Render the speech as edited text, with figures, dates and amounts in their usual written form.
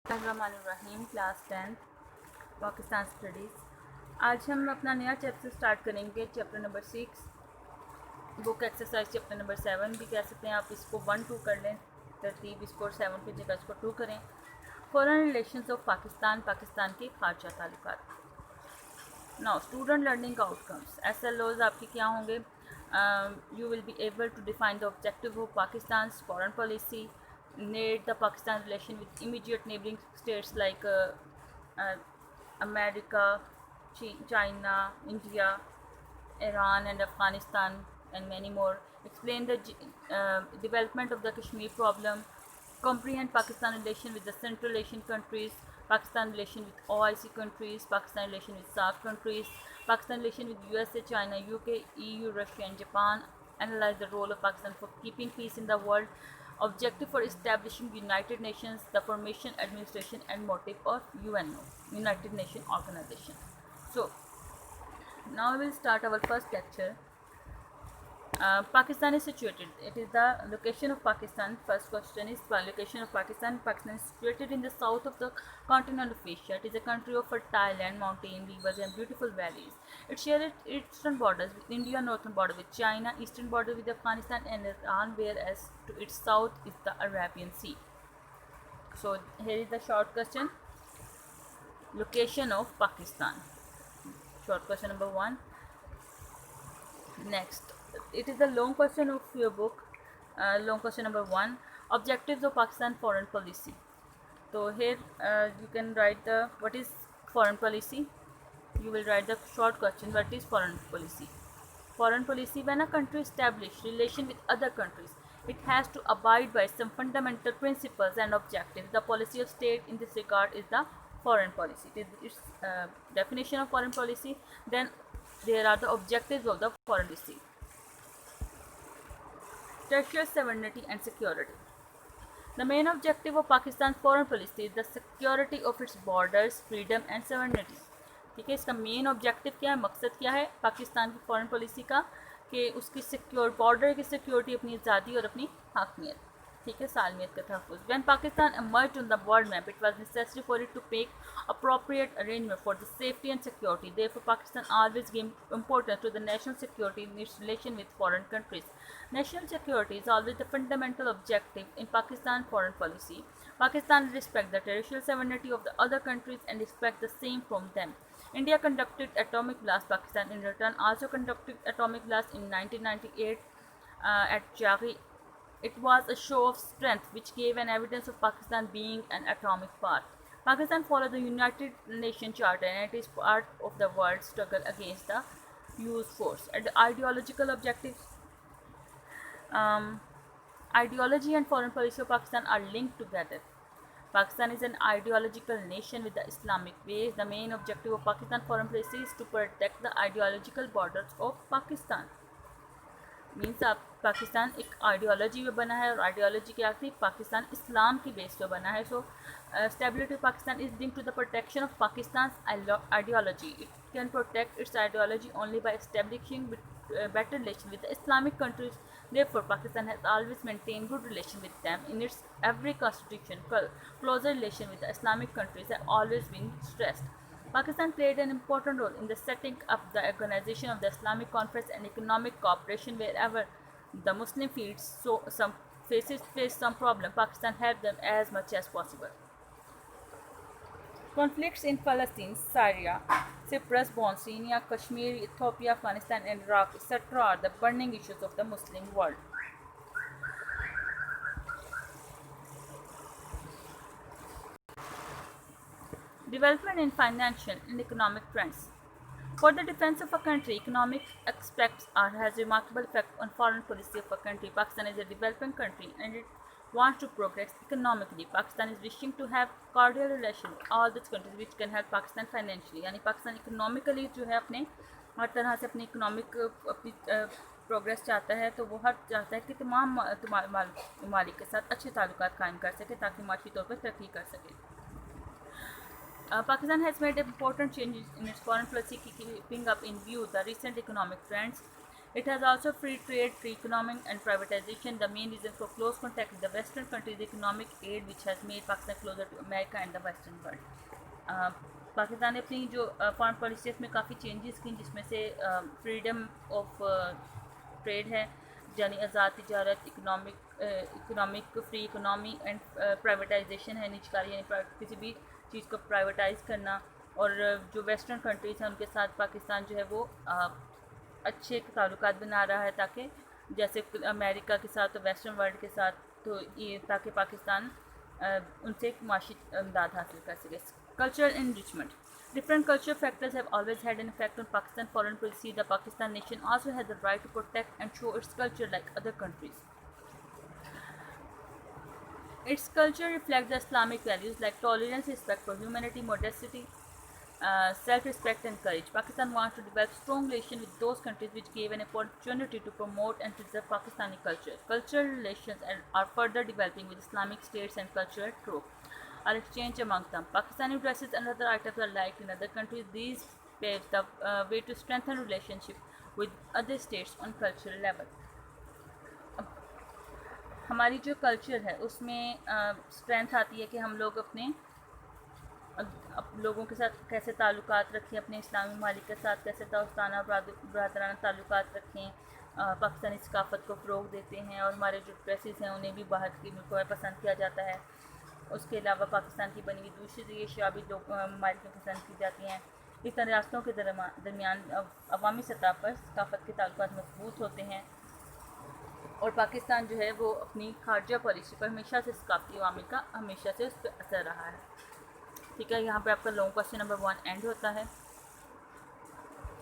बिस्मिल्लाहिर्रहमानिर्रहीम class 10 Pakistan studies. आज हम अपना नया चैप्टर स्टार्ट करेंगे, chapter number 6 book exercise chapter number 7 भी कह सकते हैं आप। इसको 1-2 कर लें तरतीब, इसको 7 की जगह इसको 2 करें। Foreign relations of Pakistan, Pakistan के खारजा ताल्लुकात। Now student learning outcomes, SLOs आपके क्या होंगे? You will be able to define the objective of Pakistan's foreign policy, narrate the Pakistan relation with immediate neighboring states like uh, America, China, India, Iran and Afghanistan, and many more. Explain the development of the Kashmir problem. Comprehend Pakistan relation with the Central Asian countries, Pakistan relation with OIC countries, Pakistan relation with SAARC countries, Pakistan relation with USA, China, UK, EU, Russia and Japan. Analyze the role of Pakistan for keeping peace in the world. Objective for establishing United Nations, the formation, administration and motive of UNO, United Nations Organization. So now we will start our first lecture. Pakistan is situated. It is the location of Pakistan. First question is location of Pakistan. Pakistan is situated in the south of the continent of Asia. It is a country of fertile land, mountain, rivers, and beautiful valleys. It shares its eastern borders with India, northern border with China, eastern border with Afghanistan and Iran, whereas to its south is the Arabian Sea. So here is the short question. Location of Pakistan. Short question number 1. Next, it is the long question of your book. Long question number 1. Objectives of Pakistan foreign policy. So here you can write the what is foreign policy. You will write the short question, what is foreign policy. Foreign policy, when a country establishes relation with other countries, it has to abide by some fundamental principles and objectives. The policy of state in this regard is the foreign policy. It is its definition of foreign policy. Then there are the objectives of the foreign policy. Territorial sovereignty and security. The main objective of Pakistan's foreign policy is the security of its borders, freedom and sovereignty. ठीक है, इसका main objective क्या है, मकसद क्या है पाकिस्तान की foreign policy का, कि उसकी सिक्योर बॉर्डर की सिक्योरिटी, अपनी आज़ादी और अपनी हाकमियत, ठीक है, सालमियत का तहफ़्फ़ुज़. When Pakistan emerged on the world map, it was necessary for it to make appropriate arrangement for the safety and security. Therefore, Pakistan always gave importance to the national security in its relation with foreign countries. National security is always the fundamental objective in Pakistan foreign policy. Pakistan respects the territorial sovereignty of the other countries and expects the same from them. India conducted atomic blast. Pakistan in return also conducted atomic blast in 1998 at Jaggi. It was a show of strength which gave an evidence of Pakistan being an atomic power. Pakistan follows the United Nations Charter and it is part of the world struggle against the use force. And ideological objectives. Ideology and foreign policy of Pakistan are linked together. Pakistan is an ideological nation with the Islamic ways. The main objective of Pakistan foreign policy is to protect the ideological borders of Pakistan. Means आप पाकिस्तान एक ideology पे बना है और ideology क्या थी, पाकिस्तान इस्लाम की base पे बना है. So stability of Pakistan is link to the protection of Pakistan ideology. It can protect its ideology only by establishing better relation with the Islamic countries. Therefore, Pakistan has always maintained good relation with them. In its every constitution, closer relation with the Islamic countries have always been stressed. Pakistan played an important role in the setting up the organization of the Islamic Conference and economic cooperation. Wherever the Muslim fields face some problem, Pakistan helped them as much as possible. Conflicts in Palestine, Syria, Cyprus, Bosnia, Kashmir, Ethiopia, Afghanistan and Iraq, etc. are the burning issues of the Muslim world. Development in financial and economic trends. For the defense of a country, economic aspects has remarkable effect on foreign policy of a country. Pakistan is a developing country and it wants to progress economically. Pakistan is wishing to have cordial relation with all those countries which can help Pakistan financially. यानी Pakistan economically जो है अपने हर तरह से अपनी economic अपनी progress चाहता है, तो वो हर चाहता है कि तमाम ममालिक के साथ अच्छे ताल्लुकात कायम कर सके ताकि माशी तौर पर तरक्की कर सके. Pakistan has made important changes in its foreign policy, keeping up in view the recent economic trends. It has also free trade, free economic and privatization. The main reason for close contact with the Western countries is economic aid, which has made Pakistan closer to America and the Western world. Pakistan ने अपनी जो foreign policy में काफ़ी changes की, जिसमें से freedom of trade है, यानी आज़ाद तिजारत, economic free economy and privatisation है, निजकारी यानी किसी भी चीज़ को प्राइवेटाइज करना, और जो वेस्टर्न कंट्रीज़ हैं उनके साथ पाकिस्तान जो है वो अच्छे ताल्लुकात बना रहा है, ताकि जैसे अमेरिका के साथ तो वेस्टर्न वर्ल्ड के साथ, तो ये ताकि पाकिस्तान उनसे एक माशी इमदाद हासिल कर सके. Cultural enrichment. Different cultural factors have always had an effect on Pakistan foreign policy. The Pakistan nation also has the right to protect and show its culture like other countries. Its culture reflects the Islamic values like tolerance, respect for humanity, modesty, self-respect and courage. Pakistan wants to develop strong relations with those countries which gave an opportunity to promote and preserve Pakistani culture. Cultural relations are further developing with Islamic states and cultural groups are exchanged among them. Pakistani dresses and other items are liked in other countries. These paves the way to strengthen relationship with other states on cultural level. हमारी जो culture है उसमें strength आती है कि हम लोग अपने लोगों के साथ कैसे ताल्लुकात रखें, अपने इस्लामी ममालिक के साथ कैसे दोस्ताना बरदराना ताल्लुकात रखें, पाकिस्तानी सकाफ़त को फ़रोग़ देते हैं, और हमारे जो ड्रेसेस हैं उन्हें भी बाहर के मुल्कों में पसंद किया जाता है. उसके अलावा पाकिस्तान की बनी हुई दूसरी अशिया भी लोग ममालिक में पसंद की जाती हैं. इस तरह रियासतों के दरमियान अवामी सतह पर सकाफ़त के ताल्लुकात मजबूत होते हैं, और पाकिस्तान जो है वो अपनी खारजा पॉलिसी पर हमेशा से सकाफ़ती अवामी का हमेशा से उस पर असर रहा है. ठीक है, यहाँ पे आपका लॉन्ग क्वेश्चन नंबर 1 एंड होता है.